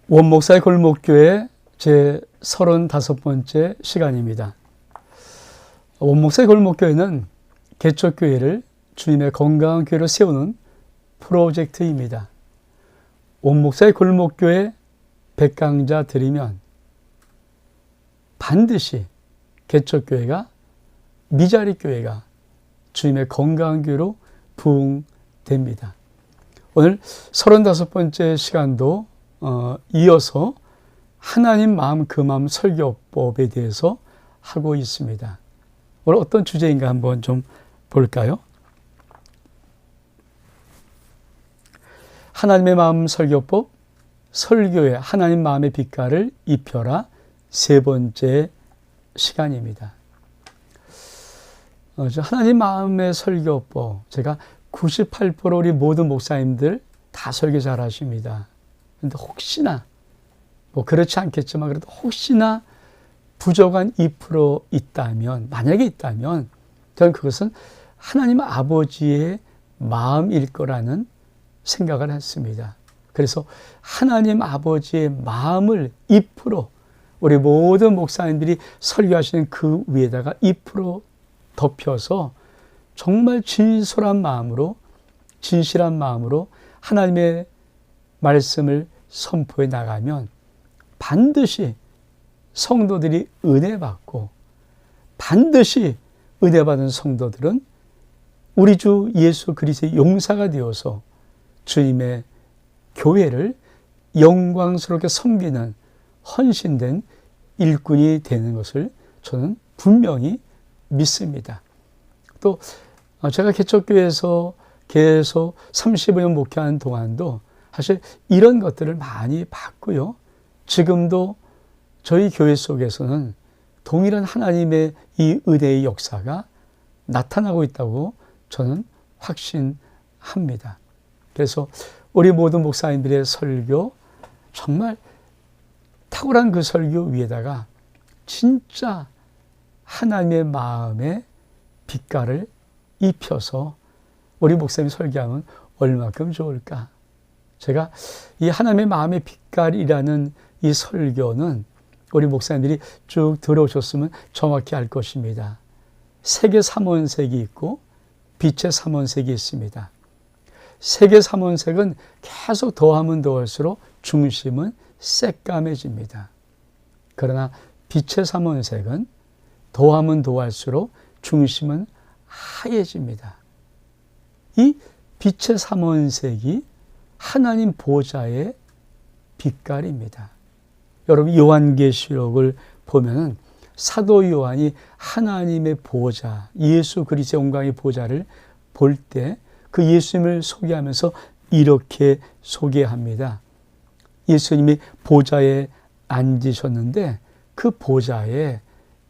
원목사의 골목교회 제 35번째 시간입니다. 원목사의 골목교회는 개척교회를 주님의 건강한 교회로 세우는 프로젝트입니다. 원목사의 골목교회 100강자 드리면 반드시 개척교회가 미자리 교회가 주님의 건강한 교회로 부흥됩니다. 오늘 35번째 시간도 이어서 하나님 마음 그 마음 설교법에 대해서 하고 있습니다. 오늘 어떤 주제인가 한번 좀 볼까요? 하나님의 마음 설교법, 설교에 하나님 마음의 빛깔을 입혀라 세 번째 시간입니다. 하나님 마음의 설교법, 제가 98% 우리 모든 목사님들 다 설교 잘 하십니다. 그런데 혹시나 그렇지 않겠지만 그래도 혹시나 부족한 2% 있다면, 만약에 있다면 저는 그것은 하나님 아버지의 마음일 거라는 생각을 했습니다. 그래서 하나님 아버지의 마음을 2% 우리 모든 목사님들이 설교하시는 그 위에다가 2% 덮여서 정말 진실한 마음으로 하나님의 말씀을 선포해 나가면 반드시 성도들이 은혜 받고, 반드시 은혜 받은 성도들은 우리 주 예수 그리스도의 용사가 되어서 주님의 교회를 영광스럽게 섬기는 헌신된 일꾼이 되는 것을 저는 분명히 믿습니다. 또 제가 개척교회에서 계속 35년 목회하는 동안도 사실 이런 것들을 많이 봤고요. 지금도 저희 교회 속에서는 동일한 하나님의 이 은혜의 역사가 나타나고 있다고 저는 확신합니다. 그래서 우리 모든 목사님들의 설교, 정말 탁월한 그 설교 위에다가 진짜 하나님의 마음의 빛깔을 입혀서 우리 목사님이 설교하면 얼마큼 좋을까. 제가 이 하나님의 마음의 빛깔이라는 이 설교는 우리 목사님들이 쭉 들어오셨으면 정확히 알 것입니다. 색의 삼원색이 있고 빛의 삼원색이 있습니다. 색의 삼원색은 계속 더하면 더할수록 중심은 새까매집니다. 그러나 빛의 삼원색은 더하면 더할수록 중심은 하얘집니다. 이 빛의 삼원색이 하나님 보좌의 빛깔입니다. 여러분 요한계시록을 보면은 사도 요한이 하나님의 보좌, 예수 그리스도의 영광의 보좌를 볼 때 그 예수님을 소개하면서 이렇게 소개합니다. 예수님이 보좌에 앉으셨는데 그 보좌에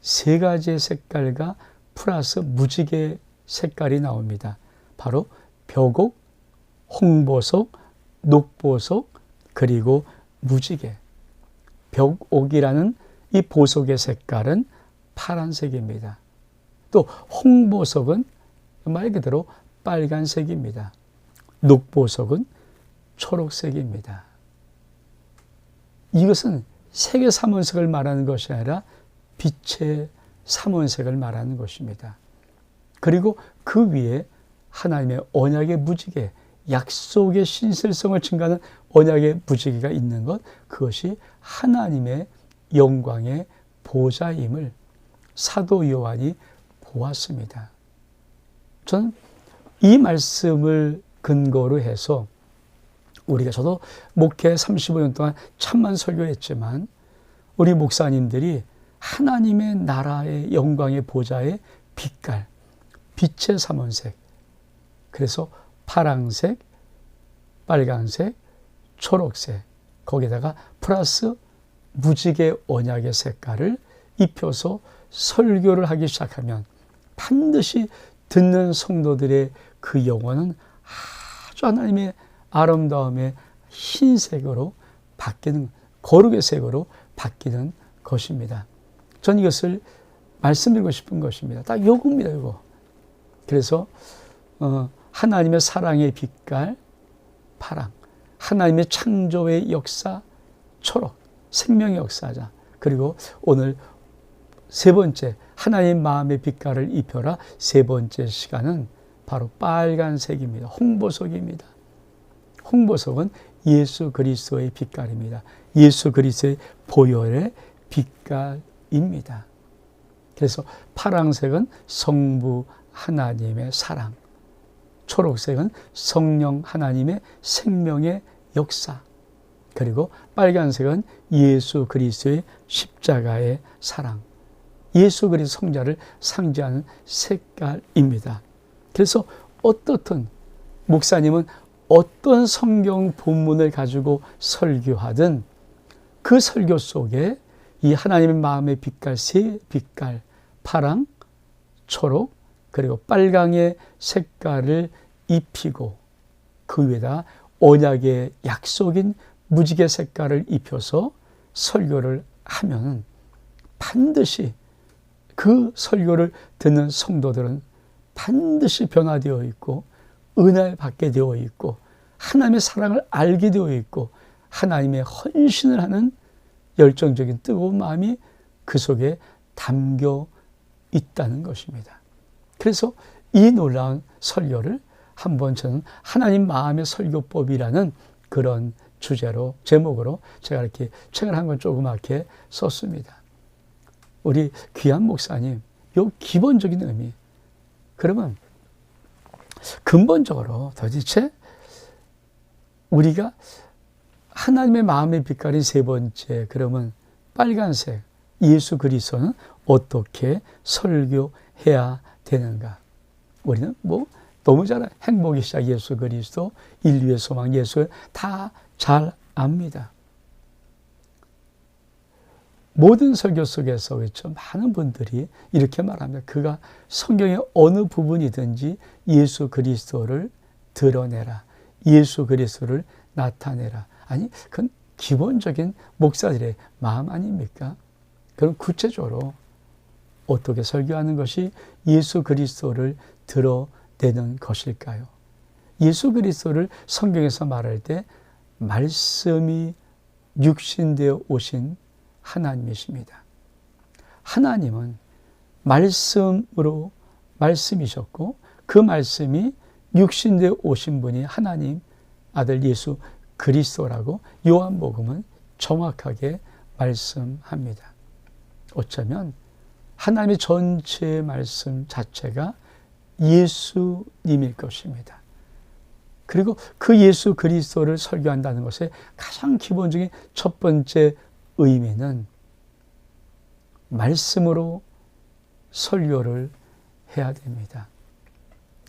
세 가지의 색깔과 플러스 무지개 색깔이 나옵니다. 바로 벽옥, 홍보석, 녹보석, 그리고 무지개. 벽옥이라는 이 보석의 색깔은 파란색입니다. 또 홍보석은 말 그대로 빨간색입니다. 녹보석은 초록색입니다. 이것은 색의 삼원색을 말하는 것이 아니라 빛의 삼원색을 말하는 것입니다. 그리고 그 위에 하나님의 언약의 무지개, 약속의 신실성을 증가하는 언약의 무지개가 있는 것, 그것이 하나님의 영광의 보좌임을 사도 요한이 보았습니다. 저는 이 말씀을 근거로 해서 저도 목회 35년 동안 천만 설교했지만 우리 목사님들이 하나님의 나라의 영광의 보좌의 빛깔, 빛의 삼원색, 그래서 파랑색, 빨간색, 초록색, 거기다가 플러스 무지개 언약의 색깔을 입혀서 설교를 하기 시작하면 반드시 듣는 성도들의 그 영혼은 아주 하나님의 아름다움의 흰색으로 바뀌는, 거룩의 색으로 바뀌는 것입니다. 전 이것을 말씀드리고 싶은 것입니다. 딱 요겁니다, 요거. 그래서 하나님의 사랑의 빛깔, 파랑, 하나님의 창조의 역사, 초록, 생명의 역사자. 그리고 오늘 세 번째, 하나님 마음의 빛깔을 입혀라. 세 번째 시간은 바로 빨간색입니다. 홍보석입니다. 홍보석은 예수 그리스도의 빛깔입니다. 예수 그리스도의 보혈의 빛깔입니다. 그래서 파란색은 성부 하나님의 사랑, 초록색은 성령 하나님의 생명의 역사, 그리고 빨간색은 예수 그리스도의 십자가의 사랑, 예수 그리스도 성자를 상징하는 색깔입니다. 그래서 어떻든 목사님은 어떤 성경 본문을 가지고 설교하든 그 설교 속에 이 하나님의 마음의 빛깔, 세 빛깔, 파랑, 초록, 그리고 빨강의 색깔을 입히고 그 위에다 언약의 약속인 무지개 색깔을 입혀서 설교를 하면 반드시 그 설교를 듣는 성도들은 반드시 변화되어 있고 은혜를 받게 되어 있고 하나님의 사랑을 알게 되어 있고 하나님의 헌신을 하는 열정적인 뜨거운 마음이 그 속에 담겨 있다는 것입니다. 그래서 이 놀라운 설교를 한번 저는 하나님 마음의 설교법이라는 그런 주제로, 제목으로 제가 이렇게 책을 한 권 조그맣게 썼습니다. 우리 귀한 목사님, 요 기본적인 의미. 그러면 근본적으로 도대체 우리가 하나님의 마음의 빛깔이 세 번째, 그러면 빨간색, 예수 그리스도는 어떻게 설교해야 되는가? 우리는 뭐 너무 잘 행복의 시작 예수 그리스도, 인류의 소망 예수 다 잘 압니다. 모든 설교 속에서 그렇죠. 많은 분들이 이렇게 말합니다. 그가 성경의 어느 부분이든지 예수 그리스도를 드러내라. 예수 그리스도를 나타내라. 아니, 그건 기본적인 목사들의 마음 아닙니까? 그럼 구체적으로 어떻게 설교하는 것이 예수 그리스도를 드러내는 것일까요? 예수 그리스도를 성경에서 말할 때 말씀이 육신되어 오신 하나님이십니다. 하나님은 말씀으로 말씀이셨고 그 말씀이 육신되어 오신 분이 하나님 아들 예수 그리스도라고 요한복음은 정확하게 말씀합니다. 어쩌면 하나님의 전체 말씀 자체가 예수님일 것입니다. 그리고 그 예수 그리스도를 설교한다는 것의 가장 기본적인 첫 번째 의미는 말씀으로 설교를 해야 됩니다.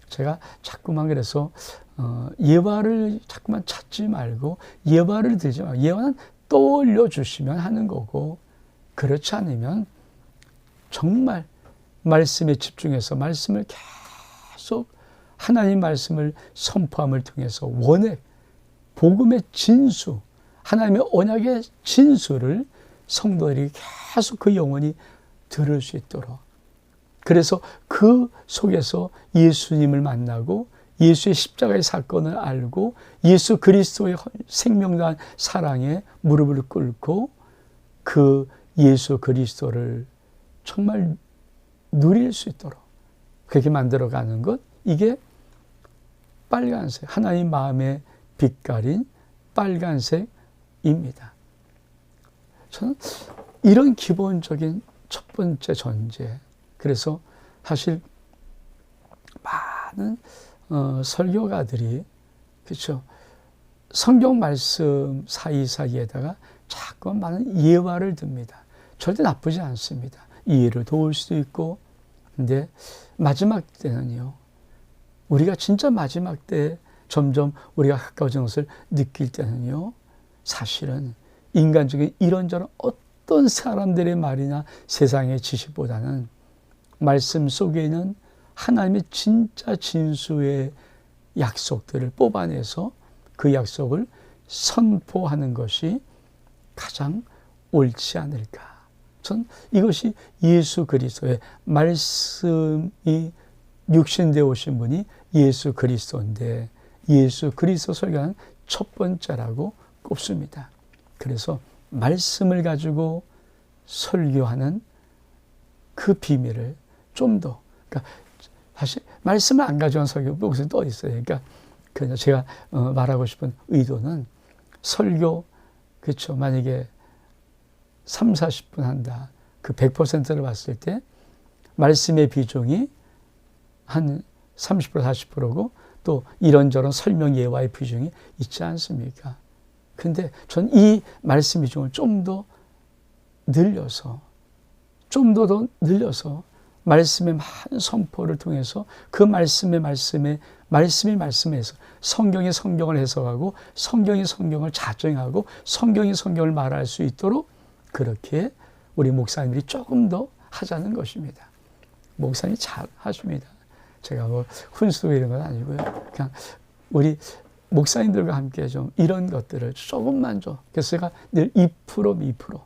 제가 자꾸만 그래서 예화를 자꾸만 찾지 말고 예화를 들지 말고 예화는 떠올려 주시면 하는 거고 그렇지 않으면 정말 말씀에 집중해서 말씀을 계속 하나님 말씀을 선포함을 통해서 원액, 복음의 진수, 하나님의 언약의 진수를 성도들이 계속 그 영혼이 들을 수 있도록 그래서 그 속에서 예수님을 만나고 예수의 십자가의 사건을 알고 예수 그리스도의 생명다한 사랑에 무릎을 꿇고 그 예수 그리스도를 정말 누릴 수 있도록 그렇게 만들어가는 것 이게 빨간색 하나님 마음의 빛깔인 빨간색입니다. 저는 이런 기본적인 첫 번째 전제 그래서 사실 많은 설교가들이 그렇죠 성경 말씀 사이사이에다가 자꾸 많은 예화를 듭니다. 절대 나쁘지 않습니다. 이해를 도울 수도 있고 근데 마지막 때는요 우리가 진짜 마지막 때 점점 우리가 가까워진 것을 느낄 때는요 사실은 인간적인 이런저런 어떤 사람들의 말이나 세상의 지식보다는 말씀 속에 있는 하나님의 진짜 진수의 약속들을 뽑아내서 그 약속을 선포하는 것이 가장 옳지 않을까. 전 이것이 예수 그리스도의 말씀이 육신되어 오신 분이 예수 그리스도인데 예수 그리스도 설교하는 첫 번째라고 꼽습니다. 그래서 말씀을 가지고 설교하는 그 비밀을 좀 더, 그러니까 사실 말씀을 안 가져온 설교 목사님 또 있어요. 그러니까 그냥 제가 말하고 싶은 의도는 설교, 그렇죠. 만약에 3, 40분 한다. 그 100%를 봤을 때 말씀의 비중이 한 30%, 40%고 또 이런저런 설명 예화의 비중이 있지 않습니까? 근데 전 이 말씀 비중을 좀 더 늘려서 말씀의 많은 선포를 통해서 그 말씀에서 성경이 성경을 해석하고 성경이 성경을 자정하고 성경이 성경을 말할 수 있도록 그렇게 우리 목사님들이 조금 더 하자는 것입니다. 목사님이 잘 하십니다. 제가 뭐 훈수 이런 건 아니고요. 그냥 우리 목사님들과 함께 좀 이런 것들을 조금만 좀. 그래서 제가 늘 2%,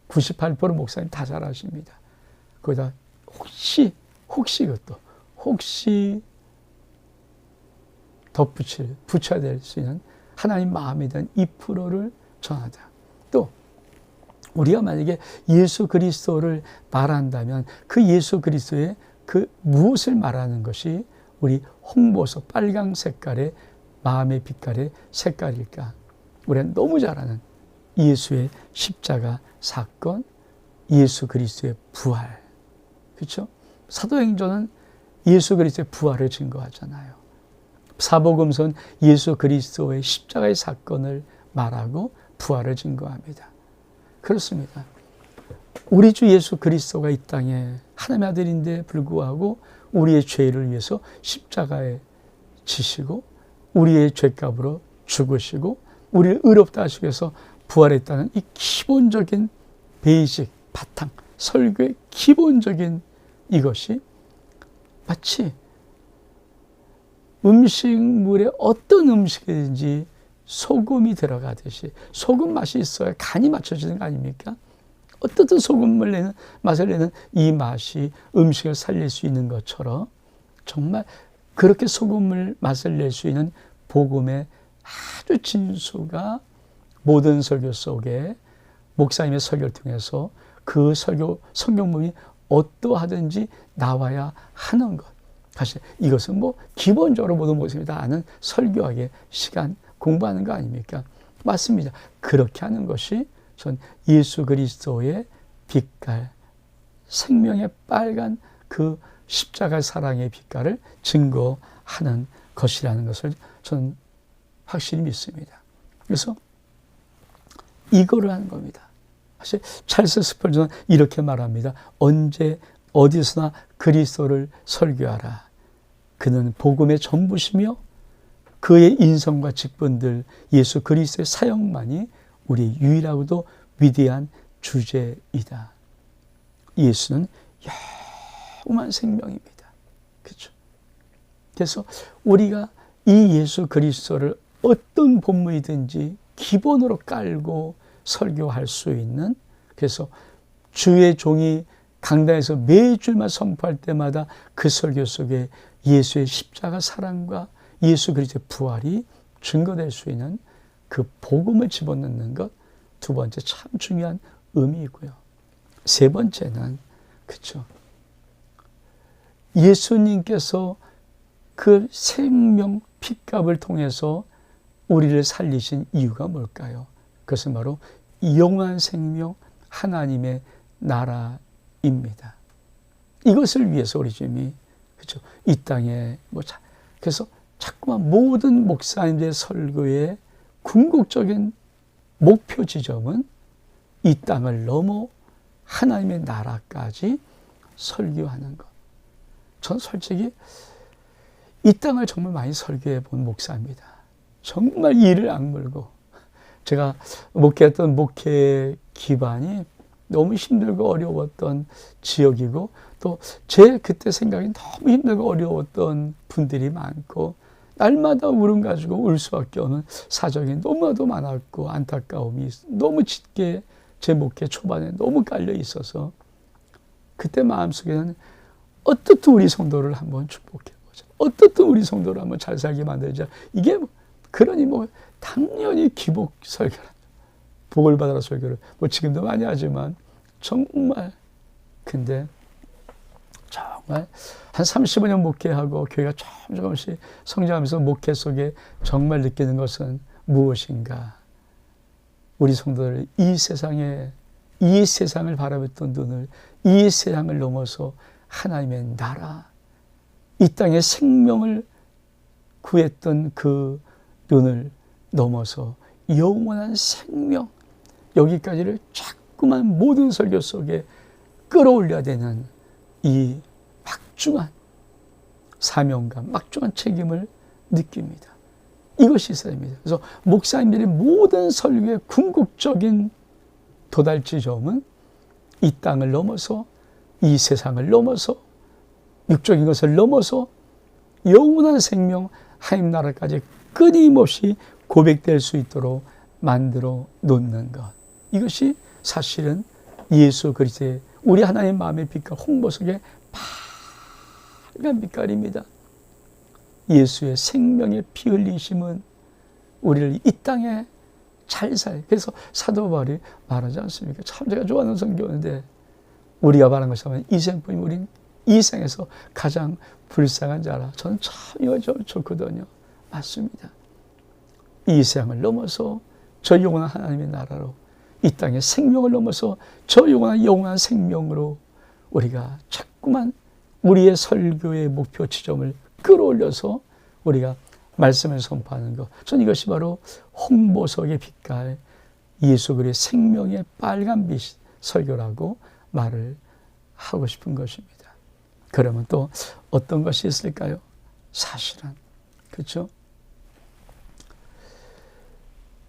98% 목사님 다 잘하십니다. 거기다 혹시 붙여야 될 수 있는 하나님 마음에 대한 2%를 전하자. 또 우리가 만약에 예수 그리스도를 말한다면 그 예수 그리스도의 그 무엇을 말하는 것이 우리 홍보서 빨강 색깔의 마음의 빛깔의 색깔일까? 우리가 너무 잘 아는 예수의 십자가 사건, 예수 그리스도의 부활. 그렇죠? 사도행전은 예수 그리스도의 부활을 증거하잖아요. 사복음서는 예수 그리스도의 십자가의 사건을 말하고 부활을 증거합니다. 그렇습니다. 우리 주 예수 그리스도가 이 땅에 하나님의 아들인데 불구하고 우리의 죄를 위해서 십자가에 지시고 우리의 죄값으로 죽으시고 우리를 의롭다 하시기 위해서 부활했다는 이 기본적인 베이직, 바탕, 설교의 기본적인 이것이 마치 음식물에 어떤 음식이든지 소금이 들어가듯이 소금 맛이 있어야 간이 맞춰지는 거 아닙니까? 어떻든 소금을 맛을 내는 이 맛이 음식을 살릴 수 있는 것처럼 정말 그렇게 소금을 맛을 낼 수 있는 복음의 아주 진수가 모든 설교 속에 목사님의 설교를 통해서 그 설교 성경문이 어떠하든지 나와야 하는 것. 사실 이것은 뭐 기본적으로 모든 목사님이 다 아는 설교하기의 시간 공부하는 거 아닙니까? 맞습니다. 그렇게 하는 것이 전 예수 그리스도의 빛깔, 생명의 빨간 그 십자가 사랑의 빛깔을 증거하는 것이라는 것을 저는 확실히 믿습니다. 그래서 이거를 하는 겁니다. 사실 찰스 스펄전은 이렇게 말합니다. 언제 어디서나 그리스도를 설교하라. 그는 복음의 전부시며 그의 인성과 직분들 예수 그리스도의 사역만이 우리의 유일하고도 위대한 주제이다. 예수는 영원한 생명입니다. 그렇죠? 그래서 우리가 이 예수 그리스도를 어떤 본문이든지 기본으로 깔고 설교할 수 있는, 그래서 주의 종이 강단에서 매주만 선포할 때마다 그 설교 속에 예수의 십자가 사랑과 예수 그리스도의 부활이 증거될 수 있는 그 복음을 집어넣는 것, 두 번째 참 중요한 의미이고요. 세 번째는 그렇죠. 예수님께서 그 생명 핏값을 통해서 우리를 살리신 이유가 뭘까요? 그것은 바로 영원한 생명 하나님의 나라입니다. 이것을 위해서 우리 주님이 그렇죠. 이 땅에 그래서 자꾸만 모든 목사님들의 설교의 궁극적인 목표 지점은 이 땅을 넘어 하나님의 나라까지 설교하는 것. 전 솔직히 이 땅을 정말 많이 설교해 본 목사입니다. 정말 이를 악물고 제가 목회했던 목회 기반이 너무 힘들고 어려웠던 지역이고 또 제 그때 생각이 너무 힘들고 어려웠던 분들이 많고 날마다 울음 가지고 울 수밖에 없는 사정이 너무나도 많았고 안타까움이 너무 짙게 제 목회 초반에 너무 깔려 있어서 그때 마음속에는 어떻든 우리 성도를 한번 축복해보자. 어떻든 우리 성도를 한번 잘 살게 만들자. 이게 그러니 당연히 기복 설교라. 복을 받아라 설교를 뭐 지금도 많이 하지만 정말 근데 정말 한 35년 목회하고 교회가 조금씩 성장하면서 목회 속에 정말 느끼는 것은 무엇인가? 우리 성도들 이 세상을 바라봤던 눈을 이 세상을 넘어서 하나님의 나라, 이 땅의 생명을 구했던 그 눈을 넘어서 영원한 생명, 여기까지를 자꾸만 모든 설교 속에 끌어올려야 되는 이 막중한 사명감, 막중한 책임을 느낍니다. 이것이 있어야 됩니다. 그래서 목사님들의 모든 설교의 궁극적인 도달지점은 이 땅을 넘어서 이 세상을 넘어서 육적인 것을 넘어서 영원한 생명 하나님 나라까지 끊임없이 고백될 수 있도록 만들어 놓는 것. 이것이 사실은 예수 그리스도의 우리 하나님 마음의 빛깔 홍보 속의 빨간 빛깔입니다. 예수의 생명의 피 흘리심은 우리를 이 땅에 잘 살. 그래서 사도 바울이 말하지 않습니까? 참 제가 좋아하는 성경인데 우리가 말한 것이라면 이 생뿐이면 우린 이 생에서 가장 불쌍한 자라. 저는 참 이거 좋거든요. 맞습니다. 이 세상을 넘어서 저 영원한 하나님의 나라로 이 땅의 생명을 넘어서 저 영원한 생명으로 우리가 자꾸만 우리의 설교의 목표 지점을 끌어올려서 우리가 말씀을 선포하는 것. 저는 이것이 바로 홍보석의 빛깔 예수 그리스도의 생명의 빨간빛 설교라고 말을 하고 싶은 것입니다. 그러면 또 어떤 것이 있을까요? 사실은 그렇죠?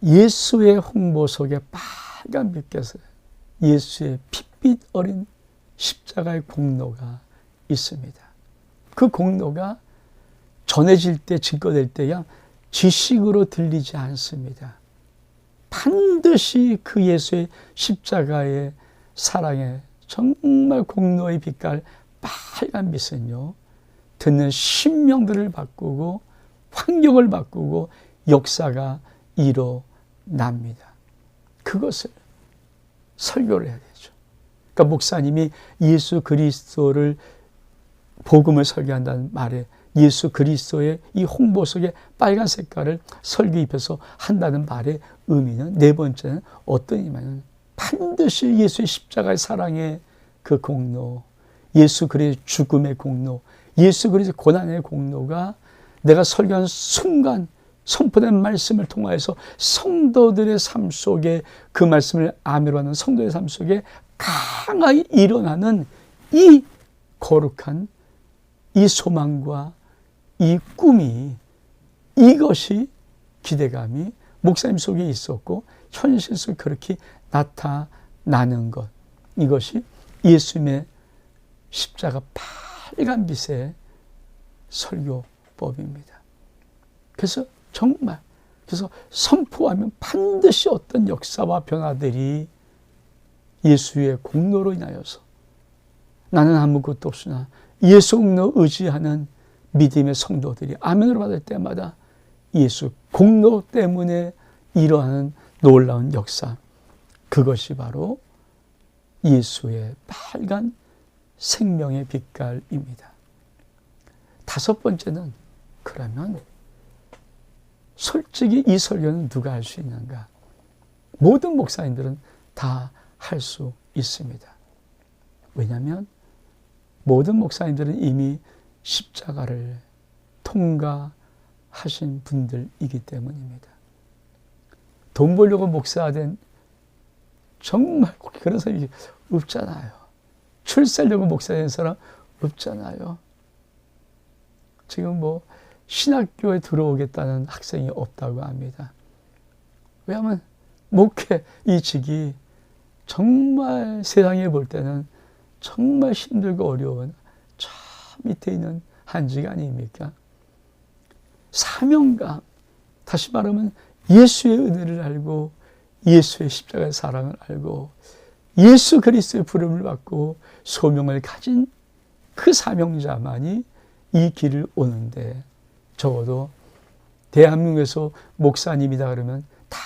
예수의 홍보 속에 빨간 빛께서 예수의 핏빛 어린 십자가의 공로가 있습니다. 그 공로가 전해질 때, 증거될 때야 지식으로 들리지 않습니다. 반드시 그 예수의 십자가의 사랑의 정말 공로의 빛깔 빨간 빛은요, 듣는 심령들을 바꾸고 환경을 바꾸고 역사가 일어납니다. 그것을 설교를 해야 되죠. 그러니까 목사님이 예수 그리스도를 복음을 설교한다는 말에 예수 그리스도의 이 홍보 속에 빨간 색깔을 설교 입혀서 한다는 말의 의미는 네 번째는 어떤 의미냐면 반드시 예수의 십자가의 사랑의 그 공로, 예수 그리스도의 죽음의 공로, 예수 그리스도의 고난의 공로가 내가 설교한 순간 선포된 말씀을 통하여서 성도들의 삶 속에 그 말씀을 아멘으로 하는 성도의 삶 속에 강하게 일어나는 이 거룩한 이 소망과 이 꿈이 이것이 기대감이 목사님 속에 있었고 현실 속에 그렇게 나타나는 것. 이것이 예수님의 십자가 빨간 빛의 설교법입니다. 그래서 정말 그래서 선포하면 반드시 어떤 역사와 변화들이 예수의 공로로 인하여서 나는 아무것도 없으나 예수 공로 의지하는 믿음의 성도들이 아멘으로 받을 때마다 예수 공로 때문에 일어나는 놀라운 역사, 그것이 바로 예수의 빨간 생명의 빛깔입니다. 다섯 번째는 그러면 솔직히 이 설교는 누가 할 수 있는가? 모든 목사님들은 다 할 수 있습니다. 왜냐하면 모든 목사님들은 이미 십자가를 통과하신 분들이기 때문입니다. 돈 벌려고 목사된 정말 그런 사람이 없잖아요. 출세하려고 목사된 사람 없잖아요. 지금 뭐 신학교에 들어오겠다는 학생이 없다고 합니다. 왜냐하면 목회 이 직이 정말 세상에 볼 때는 정말 힘들고 어려운 저 밑에 있는 한직 아닙니까? 사명감, 다시 말하면 예수의 은혜를 알고 예수의 십자가의 사랑을 알고 예수 그리스도의 부름을 받고 소명을 가진 그 사명자만이 이 길을 오는데 적어도 대한민국에서 목사님이다 그러면 다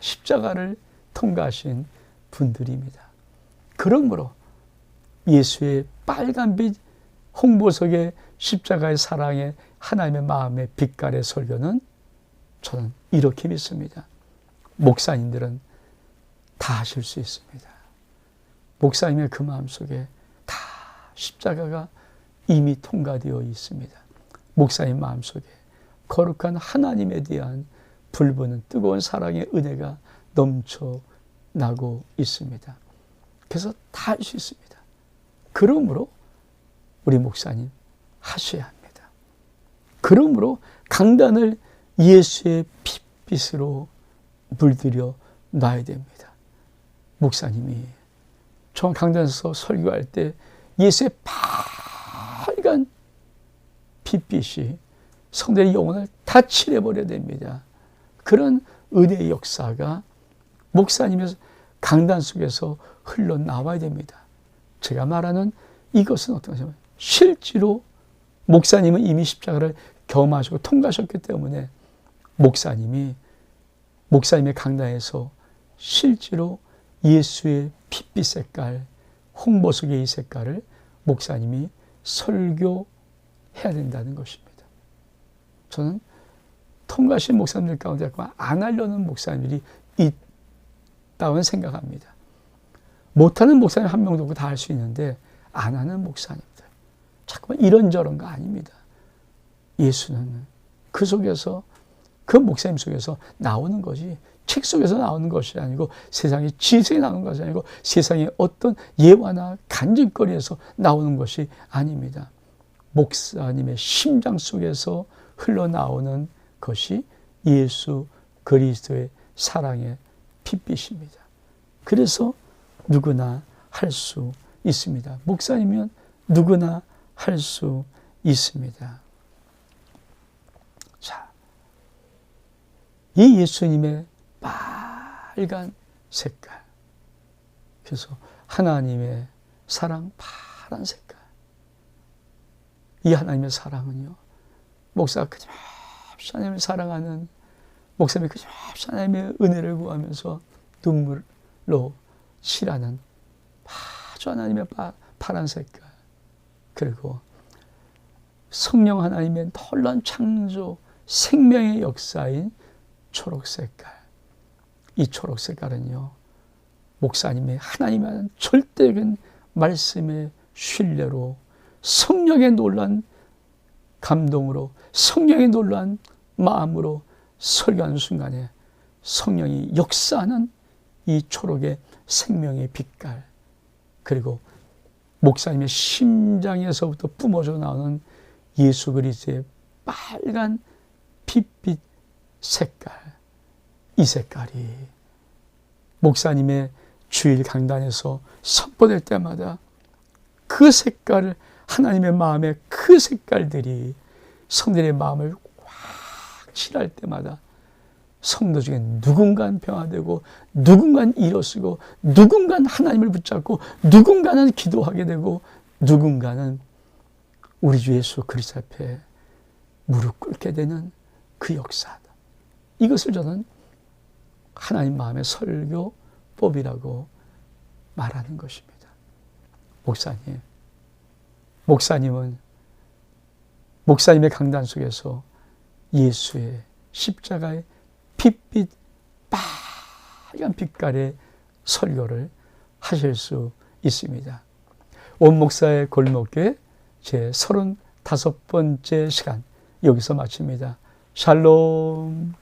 십자가를 통과하신 분들입니다. 그러므로 예수의 빨간빛 홍보석의 십자가의 사랑의 하나님의 마음의 빛깔의 설교는 저는 이렇게 믿습니다. 목사님들은 다 하실 수 있습니다. 목사님의 그 마음속에 다 십자가가 이미 통과되어 있습니다. 목사님 마음속에 거룩한 하나님에 대한 불부는 뜨거운 사랑의 은혜가 넘쳐나고 있습니다. 그래서 다 할 수 있습니다. 그러므로 우리 목사님 하셔야 합니다. 그러므로 강단을 예수의 핏빛으로 물들여 놔야 됩니다. 목사님이 저 강단에서 설교할 때 예수의 빨간 핏빛이 성도의 영혼을 다 칠해버려야 됩니다. 그런 은혜의 역사가 목사님의 강단 속에서 흘러나와야 됩니다. 제가 말하는 이것은 어떤 것이냐면 실제로 목사님은 이미 십자가를 경험하시고 통과하셨기 때문에 목사님의 강단에서 실제로 예수의 핏빛 색깔, 홍보석의 이 색깔을 목사님이 설교해야 된다는 것입니다. 저는 통과하신 목사님들 가운데 안 하려는 목사님들이 있다고 생각합니다. 못하는 목사님 한 명도 없고 다 할 수 있는데 안 하는 목사님들. 자꾸만 이런저런 거 아닙니다. 예수는 그 속에서 그 목사님 속에서 나오는 것이 책 속에서 나오는 것이 아니고 세상의 지식에 나오는 것이 아니고 세상의 어떤 예화나 간증거리에서 나오는 것이 아닙니다. 목사님의 심장 속에서 흘러나오는 것이 예수 그리스도의 사랑의 핏빛입니다. 그래서 누구나 할 수 있습니다. 목사님이면 누구나 할 수 있습니다. 자, 이 예수님의 빨간 색깔. 그래서 하나님의 사랑 파란 색깔. 이 하나님의 사랑은요, 목사가 그저없이 하나님을 사랑하는 목사님이 그저없이 하나님의 은혜를 구하면서 눈물로 칠하는 아주 하나님의 파란 색깔. 그리고 성령 하나님의 놀라운 창조 생명의 역사인 초록 색깔. 이 초록 색깔은요, 목사님의 하나님의 하는 절대적인 말씀의 신뢰로 성령의 놀란 감동으로 성령의 놀란 마음으로 설교하는 순간에 성령이 역사하는 이 초록의 생명의 빛깔, 그리고 목사님의 심장에서부터 뿜어져 나오는 예수 그리스도의 빨간 핏빛 색깔, 이 색깔이 목사님의 주일 강단에서 선포될 때마다 그 색깔을 하나님의 마음의 그 색깔들이 성도의 마음을 확 칠할 때마다 성도 중에 누군가는 평화되고 누군가는 일어서고 누군가는 하나님을 붙잡고 누군가는 기도하게 되고 누군가는 우리 주 예수 그리스도 앞에 무릎 꿇게 되는 그 역사다. 이것을 저는 하나님 마음의 설교법이라고 말하는 것입니다. 목사님은 목사님의 강단 속에서 예수의 십자가의 핏빛 빨간 빛깔의 설교를 하실 수 있습니다. 원목사의 골목교회 제 35번째 시간 여기서 마칩니다. 샬롬.